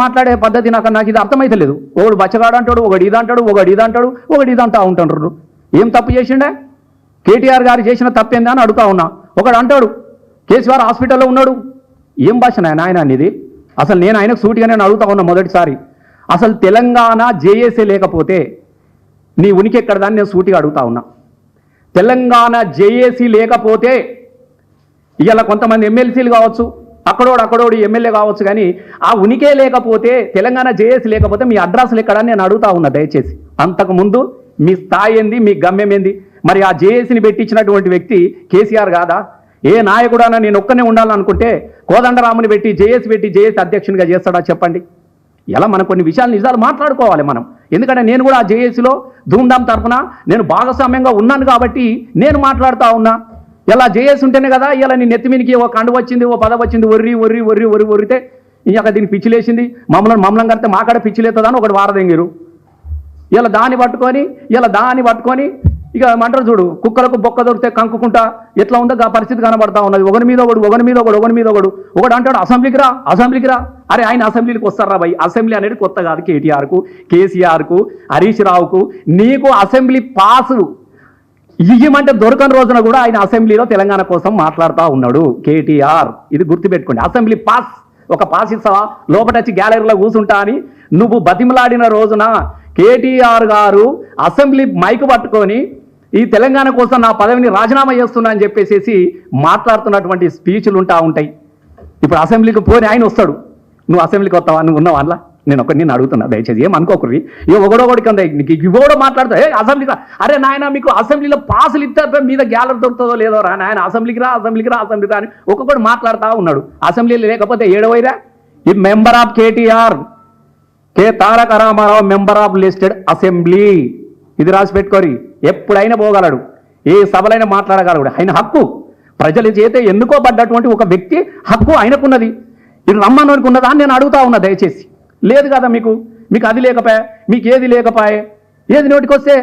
మాట్లాడే పద్ధతి నాకు ఇది అర్థమైతలేదు. ఒకడు బచ్చగాడు అంటాడు, ఒకడు ఇది అంటాడు, ఒకడు ఇది అంటాడు, ఒకడు ఇది అంటా ఉంటుండ్రు. ఏం తప్పు చేసిండే? కేటీఆర్ గారు చేసిన తప్పేందా అని అడుగుతా ఉన్నా. ఒకడు అంటాడు కేసీఆర్ హాస్పిటల్లో ఉన్నాడు. ఏం భాష నాయన అనేది? అసలు నేను ఆయనకు సూటిగా నేను అడుగుతా ఉన్నా మొదటిసారి. అసలు తెలంగాణ జేఏసీ లేకపోతే నీ ఉనికి ఎక్కడదాన్ని నేను సూటిగా అడుగుతా ఉన్నా. తెలంగాణ జేఏసీ లేకపోతే ఇవాళ కొంతమంది ఎమ్మెల్సీలు కావచ్చు, అక్కడోడు ఎమ్మెల్యే కావచ్చు, కానీ ఆ ఉనికే లేకపోతే, తెలంగాణ జేఏసీ లేకపోతే మీ అడ్రస్లు ఎక్కడని నేను అడుగుతా ఉన్నా దయచేసి. అంతకుముందు మీ స్థాయి ఏంది, మీ గమ్యం ఏంది? మరి ఆ జేఏసీని పెట్టించినటువంటి వ్యక్తి కేసీఆర్ కాదా? ఏ నాయకుడైనా నేను ఒక్కనే ఉండాలనుకుంటే కోదండరాముని పెట్టి జేఏసీ అధ్యక్షునిగా చేస్తాడా చెప్పండి? ఇలా మనం కొన్ని విషయాలు నిజాలు మాట్లాడుకోవాలి మనం. ఎందుకంటే నేను కూడా ఆ జేఏసీలో ధూమ్ధామ్ తరఫున నేను భాగస్వామ్యంగా ఉన్నాను కాబట్టి నేను మాట్లాడుతూ ఉన్నా. ఇలా జేఏసీ ఉంటేనే కదా ఇలా నీ నెత్తిమీనికి ఓ కండు వచ్చింది, ఓ పద వచ్చింది, ఒర్రితే ఇక దీన్ని పిచ్చిలేసింది, మమ్మల్ని కడితే మా కాడ పిచ్చిలేస్తుందని ఒకటి వారదెంగిరు. ఇలా దాన్ని పట్టుకొని ఇక మంటారు చూడు, కుక్కలకు బొక్క దొరికితే కంకుకుంటా ఎట్లా ఉందో ఆ పరిస్థితి కనబడతా ఉన్నది. ఒకరి మీద ఒకడు అంటాడు అసెంబ్లీకి రా. అరే ఆయన అసెంబ్లీకి వస్తారా భయ్? అసెంబ్లీ అనేది కొత్త కాదు కేటీఆర్కు, కేసీఆర్కు, హరీష్ రావుకు. నీకు అసెంబ్లీ పాసు ఇయ్యమంటే దొరకని రోజున కూడా ఆయన అసెంబ్లీలో తెలంగాణ కోసం మాట్లాడుతూ ఉన్నాడు కేటీఆర్. ఇది గుర్తుపెట్టుకోండి. అసెంబ్లీ పాస్, ఒక పాస్ ఇస్తావా లోపటొచ్చి గ్యాలరీలో కూర్చుంటా అని నువ్వు బతిమలాడిన రోజున కేటీఆర్ గారు అసెంబ్లీ మైకు పట్టుకొని ఈ తెలంగాణ కోసం నా పదవిని రాజీనామా చేస్తున్నా అని చెప్పేసి మాట్లాడుతున్నటువంటి స్పీచ్లు ఉంటాయి. ఇప్పుడు అసెంబ్లీకి పోని ఆయన వస్తాడు, నువ్వు అసెంబ్లీకి వస్తావా? నువ్వు ఉన్నావా? అలా నేను అడుగుతున్నా దయచేసి ఏమనుకోకూడదు. ఒకడొకడికి నీకు ఇవ్వడో మాట్లాడుతా అసెంబ్లీకి. అరే నాయన మీకు అసెంబ్లీలో పాసులు ఇస్తే మీద గ్యాలరీ దొరుకుతుందో లేదో రా నాయన, అసెంబ్లీకి రా అని ఒక్కొక్కడు మాట్లాడుతూ ఉన్నాడు. అసెంబ్లీలో లేకపోతే ఏడవైరా? ఈ member of KTR, K Taraka Rama Rao member of listed assembly. ఇది రాసి పెట్టుకోరి. ఎప్పుడైనా పోగలడు, ఏ సభలైనా మాట్లాడగలడు. ఆయన హక్కు, ప్రజల చేత ఎన్నుకోబడ్డటువంటి ఒక వ్యక్తి హక్కు ఆయనకున్నది. ఇది రమ్మనోనికి ఉన్నదా అని నేను అడుగుతా ఉన్నా దయచేసి. లేదు కదా మీకు అది లేకపోయా, మీకు ఏది లేకపోయే, ఏది నోటికి వస్తే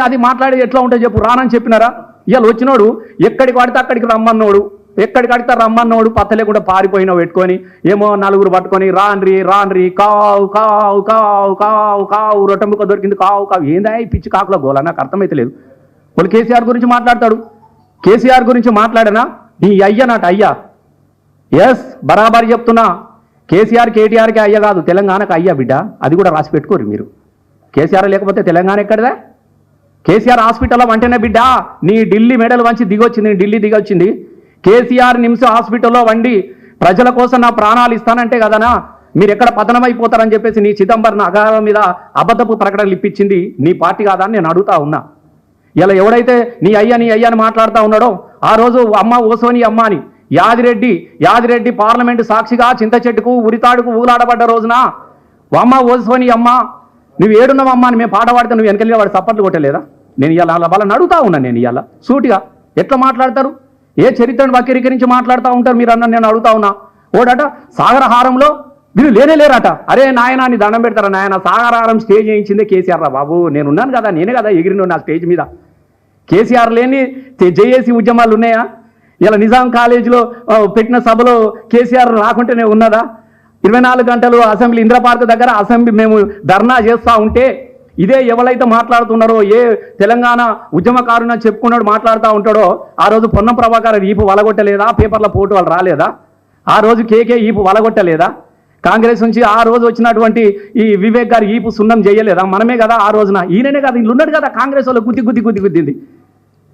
అది మాట్లాడి ఎట్లా ఉంటే చెప్పు. రానని చెప్పినారా? ఇవాళ వచ్చినోడు ఎక్కడికి పడితే అక్కడికి రమ్మన్నోడు పత్త లేకుండా పారిపోయినా పెట్టుకొని ఏమో నలుగురు పట్టుకొని రాన్రి కావు కావు కావు కావు కావు రొట్టెముక్క దొరికింది కావు ఏందా ఈ పిచ్చి కాకుల గోల? నాకు అర్థమైతే లేదు. వాళ్ళు కేసీఆర్ గురించి మాట్లాడతాడు. కేసీఆర్ గురించి మాట్లాడనా? నీ అయ్య నాట అయ్యా. ఎస్ బరాబరి చెప్తున్నా. కేసీఆర్ కేటీఆర్కి అయ్య కాదు, తెలంగాణకు అయ్యా బిడ్డ. అది కూడా రాసి పెట్టుకోరు మీరు. కేసీఆర్ లేకపోతే తెలంగాణ ఎక్కడదా? కేసీఆర్ హాస్పిటల్లో వంటనే బిడ్డ నీ ఢిల్లీ మెడల్ వంచి ఢిల్లీ దిగొచ్చింది. కేసీఆర్ నిమ్స్ హాస్పిటల్లో వండి ప్రజల కోసం నా ప్రాణాలు ఇస్తానంటే కదనా మీరు ఎక్కడ పతనమైపోతారని చెప్పేసి నీ చిదంబరం అగాధం మీద అబద్ధపు ప్రకటనలు ఇప్పించింది నీ పార్టీ కాదా అని నేను అడుగుతా ఉన్నా. ఇలా ఎవడైతే నీ అయ్య అని మాట్లాడుతూ ఉన్నాడో ఆ రోజు అమ్మ ఓసోని అమ్మ అని యాదిరెడ్డి పార్లమెంటు సాక్షిగా చింత చెట్టుకు ఉరితాడుకు ఊలాడబడ్డ రోజున అమ్మ ఓసోని అమ్మ నువ్వు ఏడున్నావమ్మా అని మేము పాట పాడితే నువ్వు వెనకెళ్ళి వాడు సప్పట్లు కొట్టలేదా? నేను ఇవాళ వాళ్ళని అడుగుతా ఉన్నా. నేను ఇవాళ సూటిగా ఎట్లా మాట్లాడతారు? ఏ చరిత్రను వక్రీకరించి మాట్లాడుతూ ఉంటారు మీరు అన్న నేను అడుగుతా ఉన్నా. ఓడట సాగరహారంలో వీళ్ళు లేనేలేరట. అరే నాయన నీ దండం పెడతారా నాయన? సాగరహారం స్టేజ్ చేయించిందే కేసీఆర్ రా బాబు. నేను ఉన్నాను కదా, నేనే కదా ఎగిరిన నా స్టేజ్ మీద. కేసీఆర్ లేని జేఏసీ ఉద్యమాలు ఉన్నాయా? ఇలా నిజాం కాలేజీలో పెట్టిన సభలో కేసీఆర్ రాకుంటేనే ఉన్నదా? 24 గంటలు అసెంబ్లీ ఇందిరా పార్క్ దగ్గర అసెంబ్లీ మేము ధర్నా చేస్తూ ఉంటే ఇదే ఎవరైతే మాట్లాడుతున్నారో, ఏ తెలంగాణ ఉద్యమకారుని చెప్పుకున్నాడు మాట్లాడుతూ ఉంటాడో ఆ రోజు పొన్నం ప్రభాకర్ ఈపు వలగొట్టలేదా? పేపర్ల పోటు వాళ్ళు రాలేదా? ఆ రోజు కేకే ఈపు వలగొట్టలేదా? కాంగ్రెస్ నుంచి ఆ రోజు వచ్చినటువంటి ఈ వివేక్ గారు ఈపు సున్నం చేయలేదా? మనమే కదా ఆ రోజున, ఈయననే కదా, ఇల్లు ఉన్నాడు కదా కాంగ్రెస్ వాళ్ళు గుద్దింది.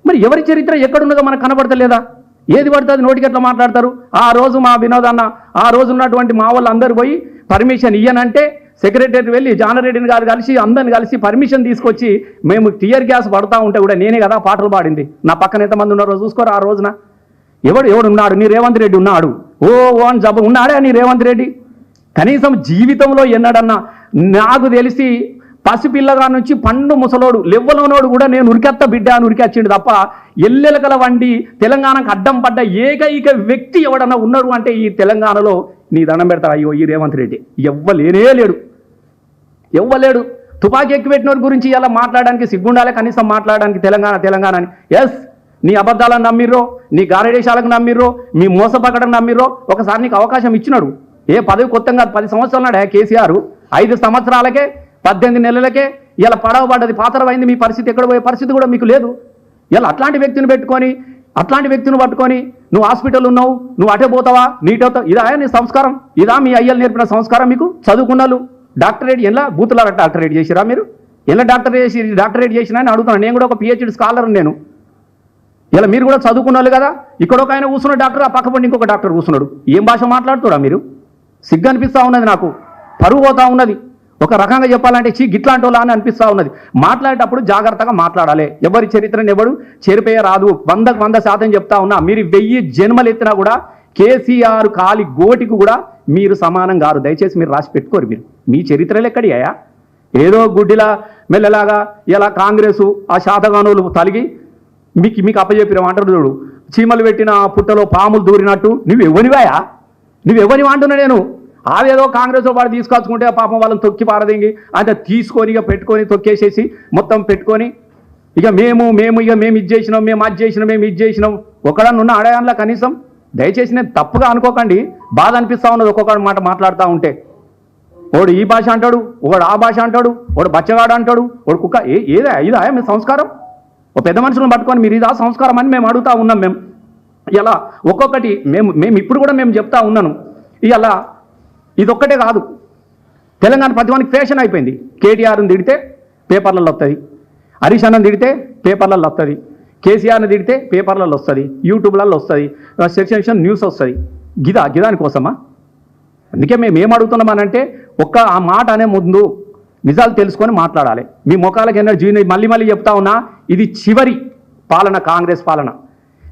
మరి ఎవరి చరిత్ర ఎక్కడున్నదో మనకు కనబడతలేదా? ఏది పడుతుంది నోటికి ఎట్లా మాట్లాడతారు? ఆ రోజు మా వినోద్ అన్న ఆ రోజు ఉన్నటువంటి మా వాళ్ళు అందరు పోయి పర్మిషన్ ఇయ్యనంటే సెక్రటరీ వెళ్ళి జానారెడ్డిని గారు కలిసి అందరిని కలిసి పర్మిషన్ తీసుకొచ్చి మేము టియర్ గ్యాస్ పడతా ఉంటే కూడా నేనే కదా పాటలు పాడింది. నా పక్కన ఎంతమంది ఉన్నారో చూసుకోరు. ఆ రోజున ఎవడు ఉన్నాడు? నీ రేవంత్ రెడ్డి ఉన్నాడు. ఓ అని జబ్బు ఉన్నాడే నీ రేవంత్ రెడ్డి. కనీసం జీవితంలో ఎన్నడన్నా నాకు తెలిసి పసిపిల్లగా నుంచి పండు ముసలోడు లెవ్వలోనోడు కూడా నేను ఉరికెత్త బిడ్డ అని ఉరికొచ్చిండు తప్ప ఎల్లెలకల వండి తెలంగాణకు అడ్డం పడ్డ ఏకైక వ్యక్తి ఎవడన్నా ఉన్నాడు అంటే ఈ తెలంగాణలో నీ దండం పెడతారు అయ్యో ఈ రేవంత్ రెడ్డి. ఎవ్వలేడు. తుపాకీ ఎక్కిపెట్టినోడి గురించి ఇలా మాట్లాడడానికి సిగ్గుండాలే కనీసం మాట్లాడడానికి తెలంగాణ అని. ఎస్ నీ అబద్ధాలను నమ్మిర్రో, నీ గారడేశాలకు నమ్మిర్రో, మీ మోసపక్కడని నమ్మిర్రో ఒకసారి నీకు అవకాశం ఇచ్చినాడు. ఏ పదవి కొత్తగా 10 సంవత్సరాలు నాడే కేసీఆర్ 5 సంవత్సరాలకే 18 నెలలకే ఇలా పడవబడ్డది పాతరమైంది. మీ పరిస్థితి ఎక్కడ పోయే పరిస్థితి కూడా మీకు లేదు. ఇలా అట్లాంటి వ్యక్తిని పెట్టుకొని అట్లాంటి వ్యక్తిని పట్టుకొని నువ్వు హాస్పిటల్ ఉన్నావు, నువ్వు అటే పోతావా, నీటవుతావు, ఇదా నీ సంస్కారం? ఇదా మీ అయ్యలు నేర్పిన సంస్కారం? మీకు చదువుకున్నాళ్ళు డాక్టరేట్ ఎలా బూతులాగా డాక్టరేట్ చేసిరా మీరు? ఎలా డాక్టరేట్ చేసినా అని అడుగుతున్నాను. నేను కూడా ఒక పిహెచ్డి స్కాలర్. నేను ఇలా మీరు కూడా చదువుకున్నాళ్ళు కదా. ఇక్కడ ఒక ఆయన కూర్చున్న డాక్టర్, ఆ పక్కపండి ఇంకొక డాక్టర్ కూర్చున్నాడు. ఏం భాష మాట్లాడుతురా మీరు? సిగ్గు అనిపిస్తూ ఉన్నది నాకు, పరుగు పోతా ఉన్నది. ఒక రకంగా చెప్పాలంటే గిట్లాంటి వాళ్ళ అని అనిపిస్తూ ఉన్నది. మాట్లాడేటప్పుడు జాగ్రత్తగా మాట్లాడాలి. ఎవరి చరిత్రను ఎవడు చెరిపేయ రాదు. 100% చెప్తా ఉన్నా. మీరు 1000 జన్మలు ఎత్తినా కూడా కేసీఆర్ కాలి గోటికి కూడా మీరు సమానం కారు. దయచేసి మీరు రాసి పెట్టుకోరు. మీరు మీ చరిత్రలు ఎక్కడియా? ఏదో గుడ్డిలా మెల్లలాగా ఇలా కాంగ్రెసు ఆ శాతగానులు తలిగి మీకు అప్పచెప్పిన అంటారు చూడు, చీమలు పెట్టిన పుట్టలో పాములు దూరినట్టు. నువ్వెవనివాయా? నువ్వెవని అంటున్నా నేను. అదేదో కాంగ్రెస్ వాడు తీసుకొచ్చుకుంటే పాపం వాళ్ళని తొక్కి పారదింగి అంటే తీసుకొని ఇక పెట్టుకొని తొక్కేసేసి మొత్తం పెట్టుకొని ఇక మేము ఇది చేసినాం, మేము అది చేసినాం ఒకడన్నున్న ఆడయాన్లా కనీసం. దయచేసి నేను తప్పుగా అనుకోకండి, బాధ అనిపిస్తూ ఉన్నది ఒక్కొక్కటి మాట మాట్లాడుతూ ఉంటే. వాడు ఈ భాష అంటాడు, ఒకడు ఆ భాష అంటాడు, వాడు బచ్చగాడు అంటాడు, వాడు కుక్క. ఇదా మీ సంస్కారం? ఒక పెద్ద మనుషులను పట్టుకొని మీరు ఇదా సంస్కారం అని మేము అడుగుతూ ఉన్నాం. మేము ఇలా ఒక్కొక్కటి మేము ఇప్పుడు కూడా మేము చెప్తా ఉన్నాను. ఇలా ఇదొక్కటే కాదు, తెలంగాణ ప్రతివానికి ఫ్యాషన్ అయిపోయింది. కేటీఆర్ని తిడితే పేపర్లలో వస్తుంది, హరీష్ అన్నని తిడితే పేపర్లలో వస్తుంది, కేసీఆర్ని తిడితే పేపర్లలో వస్తుంది, యూట్యూబ్లలో వస్తుంది, సెక్షన్ న్యూస్ వస్తుంది. గిదాని కోసమా? అందుకే మేము ఏం అడుగుతున్నామనంటే ఆ మాట అనే ముందు నిజాలు తెలుసుకొని మాట్లాడాలి. మీ ముఖాలకి ఎనర్జీ మళ్ళీ చెప్తా ఉన్నా, ఇది చివరి పాలన, కాంగ్రెస్ పాలన.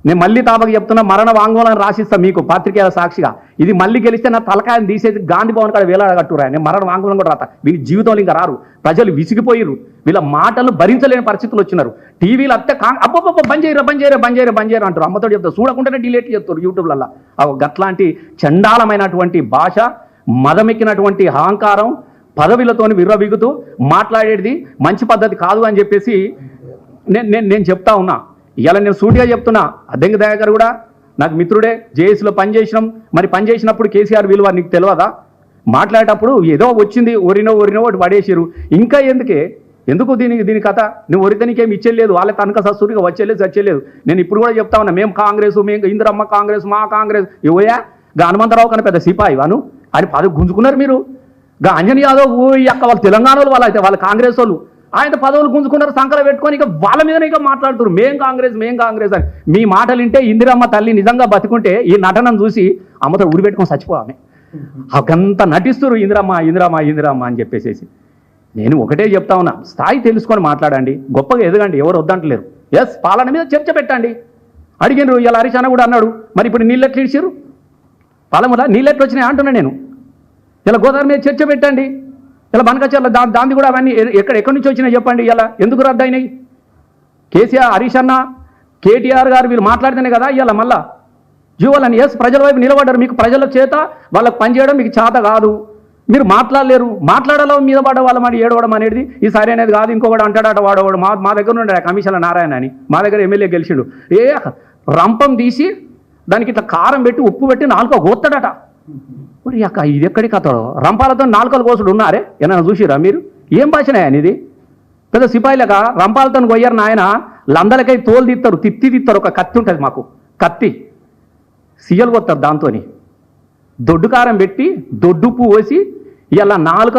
నేను మళ్ళీ తాపకి చెప్తున్నా, మరణ వాంగ్మూలం రాసిస్తా మీకు పాత్రికేయుల సాక్షిగా. ఇది మళ్ళీ గెలిస్తే నా తలకాయని తీసేసి గాంధీ భవన్ కాడ వేలాడగట్టురా. నేను మరణ వాంగ్మూలం కూడా రాత. వీళ్ళ జీవితంలో ఇంకా రారు. ప్రజలు విసిగిపోయిర్రు. వీళ్ళ మాటలు భరించలేని పరిస్థితులు వచ్చినారు. టీవీలు అత్తే అబ్బబ్బ బంద్ చేయరు అంటారు. అమ్మతో చెప్తారు, చూడకుండానే డిలీట్ చేస్తారు యూట్యూబ్లలో. గట్లాంటి చండాలమైనటువంటి భాష, మదమెక్కినటువంటి అహంకారం, పదవిలతోని విర్రబిగుతూ మాట్లాడేది మంచి పద్ధతి కాదు అని చెప్పేసి నేను చెప్తా ఉన్నా. ఇలా నేను సూటిగా చెప్తున్నా. అద్దెంకి దయాకర్ కూడా నాకు మిత్రుడే, జేఏసీలో పనిచేసినాం. మరి పనిచేసినప్పుడు కేసీఆర్ విలువ నీకు తెలియదా? మాట్లాడేటప్పుడు ఏదో వచ్చింది, ఒరినో ఒకటి పడేసిరు. ఇంకా ఎందుకు దీని కథ? నువ్వు ఒరితే నీకేమి ఇచ్చేయలేదు, వాళ్ళ తనక సస్తుడిగా వచ్చేలేదు. నేను ఇప్పుడు కూడా చెప్తా ఉన్నా, మేము కాంగ్రెస్, మేము ఇందిరమ్మ కాంగ్రెస్, మా కాంగ్రెస్. ఇవోయా హనుమంతరావు కన్నా పెద్ద సిపాయి వాను అని పదవి గుంజుకున్నారు మీరు. అంజనీ యాదవ్ వాళ్ళు తెలంగాణ వాళ్ళ కాంగ్రెస్ వాళ్ళు ఆయన పదవులు గుంజుకున్నారు, సంకల పెట్టుకొని ఇక వాళ్ళ మీదనే ఇక మాట్లాడుతున్నారు, మేం కాంగ్రెస్ అని. మీ మాటలు వింటే ఇందిరమ్మ తల్లి నిజంగా బతుకుంటే ఈ నటనను చూసి అమ్మతో ఉరి పెట్టుకొని చచ్చిపోవాలి. అకంత నటిస్తున్నారు ఇందిరమ్మ అని చెప్పేసి. నేను ఒకటే చెప్తా ఉన్నా, స్థాయి తెలుసుకొని మాట్లాడండి, గొప్పగా ఎదగండి, ఎవరు వద్దంటలేరు. పాలన మీద చర్చ పెట్టండి. అడిగినారు ఇలా హరీష్ అన్న కూడా అన్నాడు, మరి ఇప్పుడు నీళ్ళెట్లు ఇచ్చారు, పాలముల నీళ్ళెట్లు వచ్చినాయి అంటున్నా నేను. ఇలా గోదావరి మీద చర్చ పెట్టండి. ఇలా బనకచర్ల దాంది కూడా అవన్నీ ఎక్కడి నుంచి వచ్చినాయి చెప్పండి. ఇలా ఎందుకు రద్దు అయినాయి? కేసీఆర్, హరీష్ అన్న, కేటీఆర్ గారు వీళ్ళు మాట్లాడితేనే కదా ఇలా మళ్ళా జీవోలని. ప్రజల వైపు నిలబడ్డారు. మీకు ప్రజల చేత వాళ్ళకు పనిచేయడం మీకు చేత కాదు, మీరు మాట్లాడలేరు. మాట్లాడాలో మీద పడ్డ వాళ్ళ మాట ఏడవడం అనేది ఈ సరి అనేది కాదు. ఇంకొకటి అంటాడట వాడవాడు. మా దగ్గర ఉండే కమిషన్ల నారాయణ అని, మా దగ్గర ఎమ్మెల్యే గెలిచిండు. రంపం తీసి దానికి ఇట్లా కారం పెట్టి ఉప్పు పెట్టి 4 గోత్తడట. అక్క ఇది ఎక్కడి కథలో? రంపాలతో 4 కోసుడు ఉన్నారే, ఏమైనా చూసిరా మీరు? ఏం భాషనాయని ఇది? పెద్ద సిపాయిలక రంపాలతో కొయ్యారు నాయన. లందలకై తోలు తీస్తారు, తిత్తారు. ఒక కత్తి ఉంటుంది మాకు, కత్తి సీఎలు కొత్తారు. దాంతో దొడ్డు కారం పెట్టి దొడ్డుప్పు పోసి ఇలా 4